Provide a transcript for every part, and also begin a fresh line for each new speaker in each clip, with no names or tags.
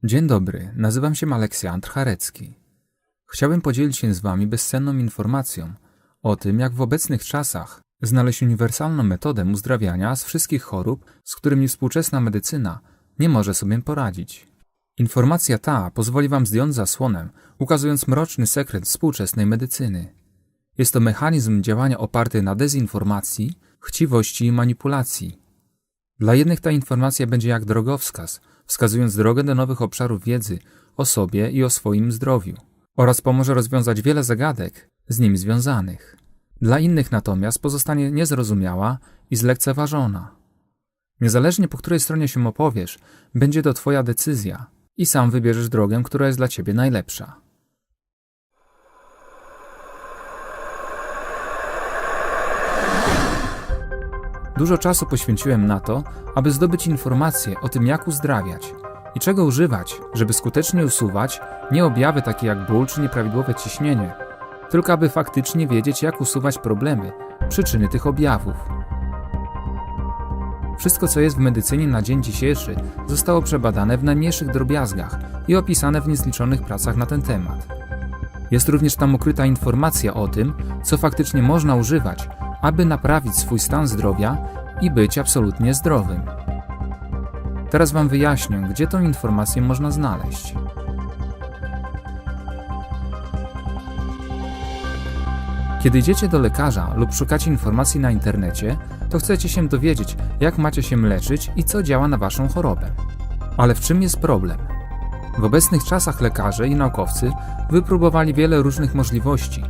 Dzień dobry, nazywam się Aleksandr Charecki. Chciałbym podzielić się z Wami bezcenną informacją o tym, jak w obecnych czasach znaleźć uniwersalną metodę uzdrawiania z wszystkich chorób, z którymi współczesna medycyna nie może sobie poradzić. Informacja ta pozwoli Wam zdjąć zasłonę, ukazując mroczny sekret współczesnej medycyny. Jest to mechanizm działania oparty na dezinformacji, chciwości i manipulacji. Dla jednych ta informacja będzie jak drogowskaz, wskazując drogę do nowych obszarów wiedzy o sobie i o swoim zdrowiu, oraz pomoże rozwiązać wiele zagadek z nim związanych. Dla innych natomiast pozostanie niezrozumiała i zlekceważona. Niezależnie po której stronie się opowiesz, będzie to Twoja decyzja i sam wybierzesz drogę, która jest dla Ciebie najlepsza. Dużo czasu poświęciłem na to, aby zdobyć informacje o tym, jak uzdrawiać i czego używać, żeby skutecznie usuwać nie objawy takie jak ból czy nieprawidłowe ciśnienie, tylko aby faktycznie wiedzieć, jak usuwać problemy, przyczyny tych objawów. Wszystko, co jest w medycynie na dzień dzisiejszy, zostało przebadane w najmniejszych drobiazgach i opisane w niezliczonych pracach na ten temat. Jest również tam ukryta informacja o tym, co faktycznie można używać, aby naprawić swój stan zdrowia i być absolutnie zdrowym. Teraz Wam wyjaśnię, gdzie tą informację można znaleźć. Kiedy idziecie do lekarza lub szukacie informacji na internecie, to chcecie się dowiedzieć, jak macie się leczyć i co działa na Waszą chorobę. Ale w czym jest problem? W obecnych czasach lekarze i naukowcy wypróbowali wiele różnych możliwości,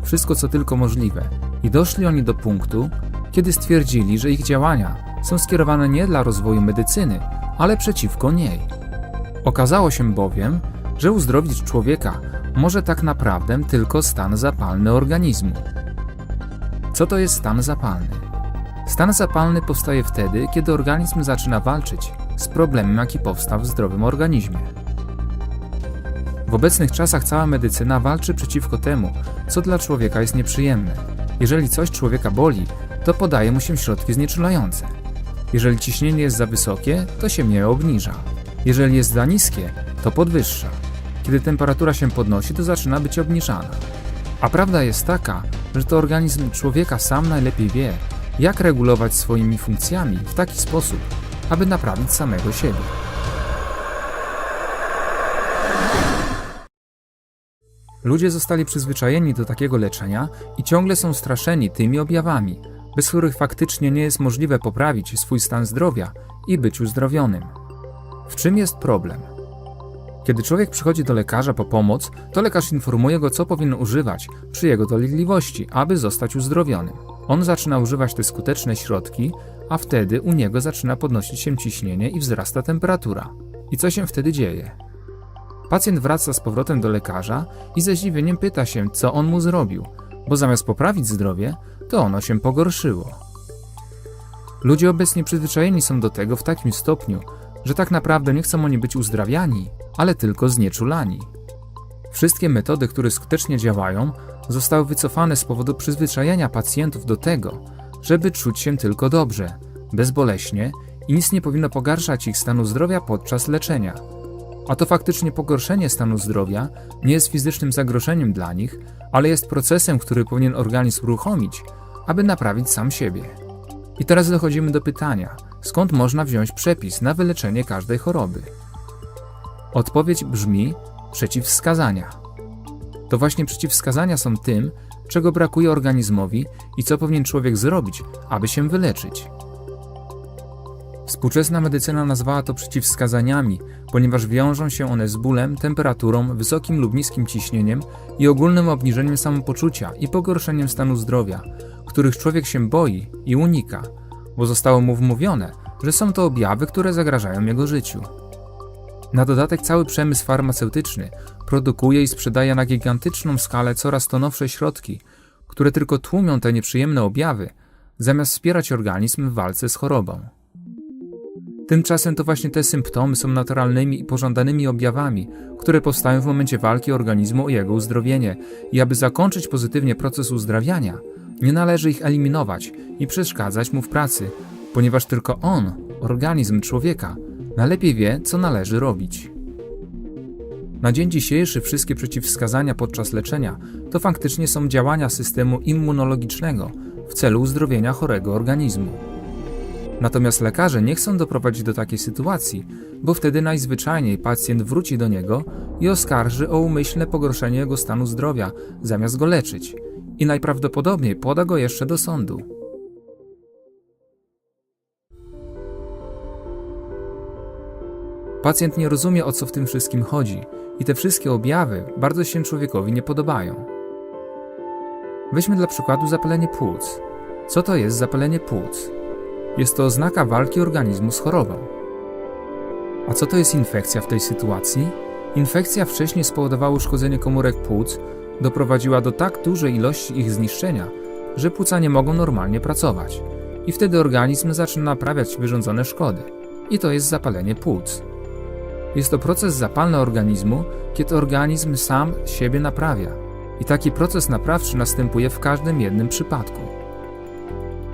wszystko co tylko możliwe, i doszli oni do punktu, kiedy stwierdzili, że ich działania są skierowane nie dla rozwoju medycyny, ale przeciwko niej. Okazało się bowiem, że uzdrowić człowieka może tak naprawdę tylko stan zapalny organizmu. Co to jest stan zapalny? Stan zapalny powstaje wtedy, kiedy organizm zaczyna walczyć z problemem, jaki powstał w zdrowym organizmie. W obecnych czasach cała medycyna walczy przeciwko temu, co dla człowieka jest nieprzyjemne. Jeżeli coś człowieka boli, to podaje mu się środki znieczulające. Jeżeli ciśnienie jest za wysokie, to się je obniża. Jeżeli jest za niskie, to podwyższa. Kiedy temperatura się podnosi, to zaczyna być obniżana. A prawda jest taka, że to organizm człowieka sam najlepiej wie, jak regulować swoimi funkcjami w taki sposób, aby naprawić samego siebie. Ludzie zostali przyzwyczajeni do takiego leczenia i ciągle są straszeni tymi objawami, bez których faktycznie nie jest możliwe poprawić swój stan zdrowia i być uzdrowionym. W czym jest problem? Kiedy człowiek przychodzi do lekarza po pomoc, to lekarz informuje go, co powinien używać przy jego dolegliwości, aby zostać uzdrowionym. On zaczyna używać te skuteczne środki, a wtedy u niego zaczyna podnosić się ciśnienie i wzrasta temperatura. I co się wtedy dzieje? Pacjent wraca z powrotem do lekarza i ze zdziwieniem pyta się, co on mu zrobił, bo zamiast poprawić zdrowie, to ono się pogorszyło. Ludzie obecnie przyzwyczajeni są do tego w takim stopniu, że tak naprawdę nie chcą oni być uzdrawiani, ale tylko znieczulani. Wszystkie metody, które skutecznie działają, zostały wycofane z powodu przyzwyczajenia pacjentów do tego, żeby czuć się tylko dobrze, bezboleśnie i nic nie powinno pogarszać ich stanu zdrowia podczas leczenia. A to faktycznie pogorszenie stanu zdrowia nie jest fizycznym zagrożeniem dla nich, ale jest procesem, który powinien organizm uruchomić, aby naprawić sam siebie. I teraz dochodzimy do pytania, skąd można wziąć przepis na wyleczenie każdej choroby? Odpowiedź brzmi: przeciwwskazania. To właśnie przeciwwskazania są tym, czego brakuje organizmowi i co powinien człowiek zrobić, aby się wyleczyć. Współczesna medycyna nazwała to przeciwwskazaniami, ponieważ wiążą się one z bólem, temperaturą, wysokim lub niskim ciśnieniem i ogólnym obniżeniem samopoczucia i pogorszeniem stanu zdrowia, których człowiek się boi i unika, bo zostało mu wmówione, że są to objawy, które zagrażają jego życiu. Na dodatek cały przemysł farmaceutyczny produkuje i sprzedaje na gigantyczną skalę coraz to nowsze środki, które tylko tłumią te nieprzyjemne objawy, zamiast wspierać organizm w walce z chorobą. Tymczasem to właśnie te symptomy są naturalnymi i pożądanymi objawami, które powstają w momencie walki organizmu o jego uzdrowienie i aby zakończyć pozytywnie proces uzdrawiania, nie należy ich eliminować i przeszkadzać mu w pracy, ponieważ tylko on, organizm człowieka, najlepiej wie, co należy robić. Na dzień dzisiejszy wszystkie przeciwwskazania podczas leczenia to faktycznie są działania systemu immunologicznego w celu uzdrowienia chorego organizmu. Natomiast lekarze nie chcą doprowadzić do takiej sytuacji, bo wtedy najzwyczajniej pacjent wróci do niego i oskarży o umyślne pogorszenie jego stanu zdrowia, zamiast go leczyć, i najprawdopodobniej poda go jeszcze do sądu. Pacjent nie rozumie, o co w tym wszystkim chodzi i te wszystkie objawy bardzo się człowiekowi nie podobają. Weźmy dla przykładu zapalenie płuc. Co to jest zapalenie płuc? Jest to oznaka walki organizmu z chorobą. A co to jest infekcja w tej sytuacji? Infekcja wcześniej spowodowała uszkodzenie komórek płuc, doprowadziła do tak dużej ilości ich zniszczenia, że płuca nie mogą normalnie pracować. I wtedy organizm zaczyna naprawiać wyrządzone szkody. I to jest zapalenie płuc. Jest to proces zapalny organizmu, kiedy organizm sam siebie naprawia. I taki proces naprawczy następuje w każdym jednym przypadku.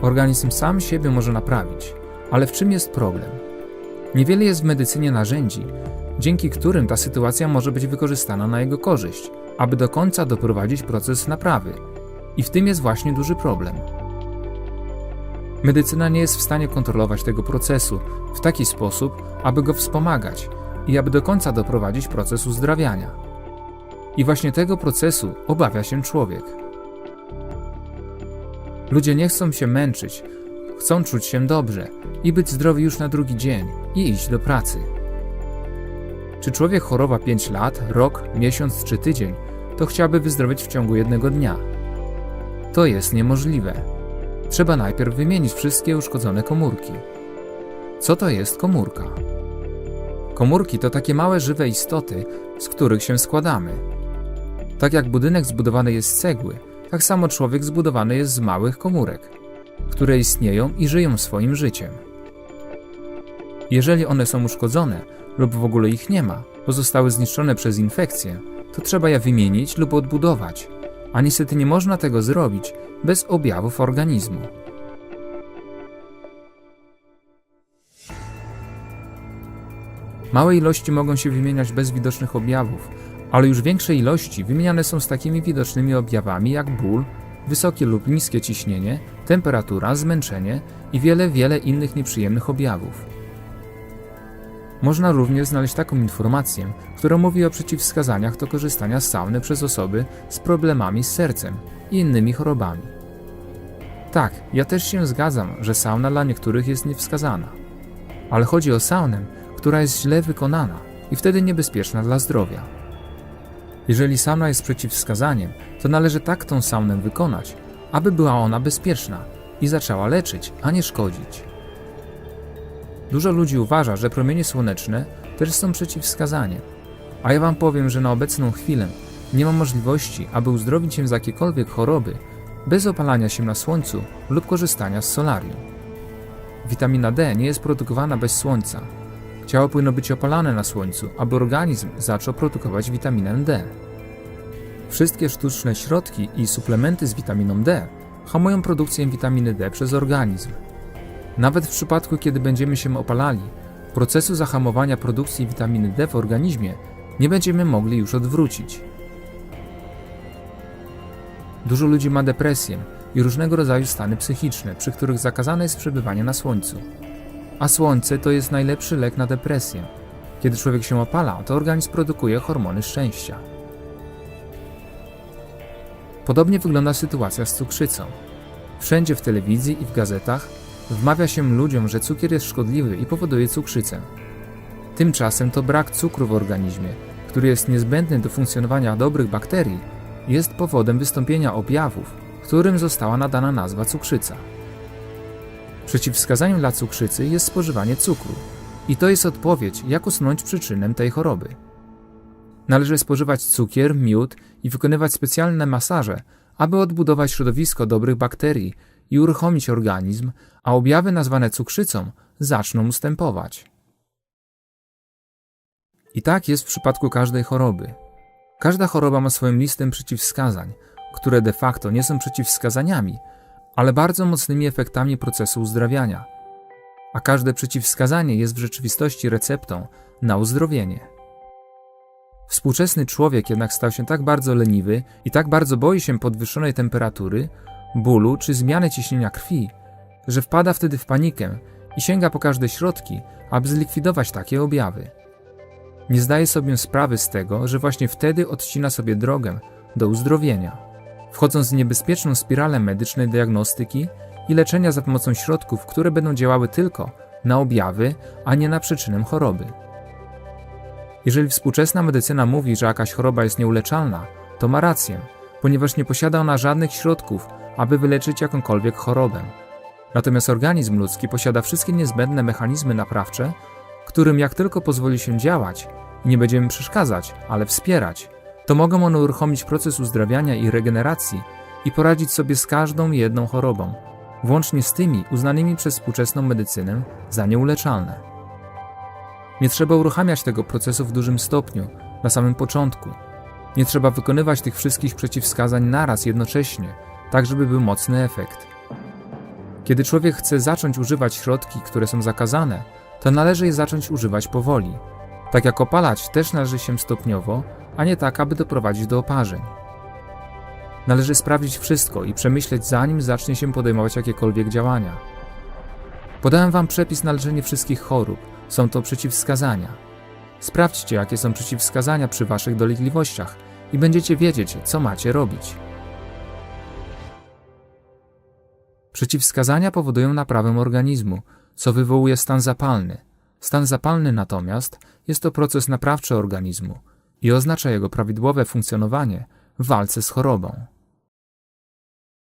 Organizm sam siebie może naprawić, ale w czym jest problem? Niewiele jest w medycynie narzędzi, dzięki którym ta sytuacja może być wykorzystana na jego korzyść, aby do końca doprowadzić proces naprawy. I w tym jest właśnie duży problem. Medycyna nie jest w stanie kontrolować tego procesu w taki sposób, aby go wspomagać i aby do końca doprowadzić proces uzdrawiania. I właśnie tego procesu obawia się człowiek. Ludzie nie chcą się męczyć, chcą czuć się dobrze i być zdrowi już na drugi dzień i iść do pracy. Czy człowiek choroba 5 lat, rok, miesiąc czy tydzień, to chciałby wyzdrowieć w ciągu jednego dnia? To jest niemożliwe. Trzeba najpierw wymienić wszystkie uszkodzone komórki. Co to jest komórka? Komórki to takie małe żywe istoty, z których się składamy. Tak jak budynek zbudowany jest z cegły, tak samo człowiek zbudowany jest z małych komórek, które istnieją i żyją swoim życiem. Jeżeli one są uszkodzone lub w ogóle ich nie ma, bo zostały zniszczone przez infekcję, to trzeba je wymienić lub odbudować, a niestety nie można tego zrobić bez objawów organizmu. Małe ilości mogą się wymieniać bez widocznych objawów, ale już większe ilości wymieniane są z takimi widocznymi objawami jak ból, wysokie lub niskie ciśnienie, temperatura, zmęczenie i wiele innych nieprzyjemnych objawów. Można również znaleźć taką informację, która mówi o przeciwwskazaniach do korzystania z sauny przez osoby z problemami z sercem i innymi chorobami. Tak, ja też się zgadzam, że sauna dla niektórych jest niewskazana. Ale chodzi o saunę, która jest źle wykonana i wtedy niebezpieczna dla zdrowia. Jeżeli sauna jest przeciwwskazaniem, to należy tak tą saunę wykonać, aby była ona bezpieczna i zaczęła leczyć, a nie szkodzić. Dużo ludzi uważa, że promienie słoneczne też są przeciwwskazaniem, a ja wam powiem, że na obecną chwilę nie ma możliwości, aby uzdrowić się z jakiejkolwiek choroby bez opalania się na słońcu lub korzystania z solarium. Witamina D nie jest produkowana bez słońca. Ciało powinno być opalane na słońcu, aby organizm zaczął produkować witaminę D. Wszystkie sztuczne środki i suplementy z witaminą D hamują produkcję witaminy D przez organizm. Nawet w przypadku, kiedy będziemy się opalali, procesu zahamowania produkcji witaminy D w organizmie nie będziemy mogli już odwrócić. Dużo ludzi ma depresję i różnego rodzaju stany psychiczne, przy których zakazane jest przebywanie na słońcu. A słońce to jest najlepszy lek na depresję. Kiedy człowiek się opala, to organizm produkuje hormony szczęścia. Podobnie wygląda sytuacja z cukrzycą. Wszędzie w telewizji i w gazetach wmawia się ludziom, że cukier jest szkodliwy i powoduje cukrzycę. Tymczasem to brak cukru w organizmie, który jest niezbędny do funkcjonowania dobrych bakterii, jest powodem wystąpienia objawów, którym została nadana nazwa cukrzyca. Przeciwwskazaniem dla cukrzycy jest spożywanie cukru i to jest odpowiedź, jak usunąć przyczynę tej choroby. Należy spożywać cukier, miód i wykonywać specjalne masaże, aby odbudować środowisko dobrych bakterii i uruchomić organizm, a objawy nazwane cukrzycą zaczną ustępować. I tak jest w przypadku każdej choroby. Każda choroba ma swoją listę przeciwwskazań, które de facto nie są przeciwwskazaniami, ale bardzo mocnymi efektami procesu uzdrawiania. A każde przeciwwskazanie jest w rzeczywistości receptą na uzdrowienie. Współczesny człowiek jednak stał się tak bardzo leniwy i tak bardzo boi się podwyższonej temperatury, bólu czy zmiany ciśnienia krwi, że wpada wtedy w panikę i sięga po każde środki, aby zlikwidować takie objawy. Nie zdaje sobie sprawy z tego, że właśnie wtedy odcina sobie drogę do uzdrowienia, wchodząc w niebezpieczną spiralę medycznej diagnostyki i leczenia za pomocą środków, które będą działały tylko na objawy, a nie na przyczynę choroby. Jeżeli współczesna medycyna mówi, że jakaś choroba jest nieuleczalna, to ma rację, ponieważ nie posiada ona żadnych środków, aby wyleczyć jakąkolwiek chorobę. Natomiast organizm ludzki posiada wszystkie niezbędne mechanizmy naprawcze, którym jak tylko pozwoli się działać i nie będziemy przeszkadzać, ale wspierać, to mogą one uruchomić proces uzdrawiania i regeneracji i poradzić sobie z każdą jedną chorobą, włącznie z tymi uznanymi przez współczesną medycynę za nieuleczalne. Nie trzeba uruchamiać tego procesu w dużym stopniu, na samym początku. Nie trzeba wykonywać tych wszystkich przeciwwskazań naraz jednocześnie, tak żeby był mocny efekt. Kiedy człowiek chce zacząć używać środki, które są zakazane, to należy je zacząć używać powoli. Tak jak opalać też należy się stopniowo, a nie tak, aby doprowadzić do oparzeń. Należy sprawdzić wszystko i przemyśleć, zanim zacznie się podejmować jakiekolwiek działania. Podałem Wam przepis na leczenie wszystkich chorób. Są to przeciwwskazania. Sprawdźcie, jakie są przeciwwskazania przy Waszych dolegliwościach i będziecie wiedzieć, co macie robić. Przeciwwskazania powodują naprawę organizmu, co wywołuje stan zapalny. Stan zapalny natomiast jest to proces naprawczy organizmu i oznacza jego prawidłowe funkcjonowanie w walce z chorobą.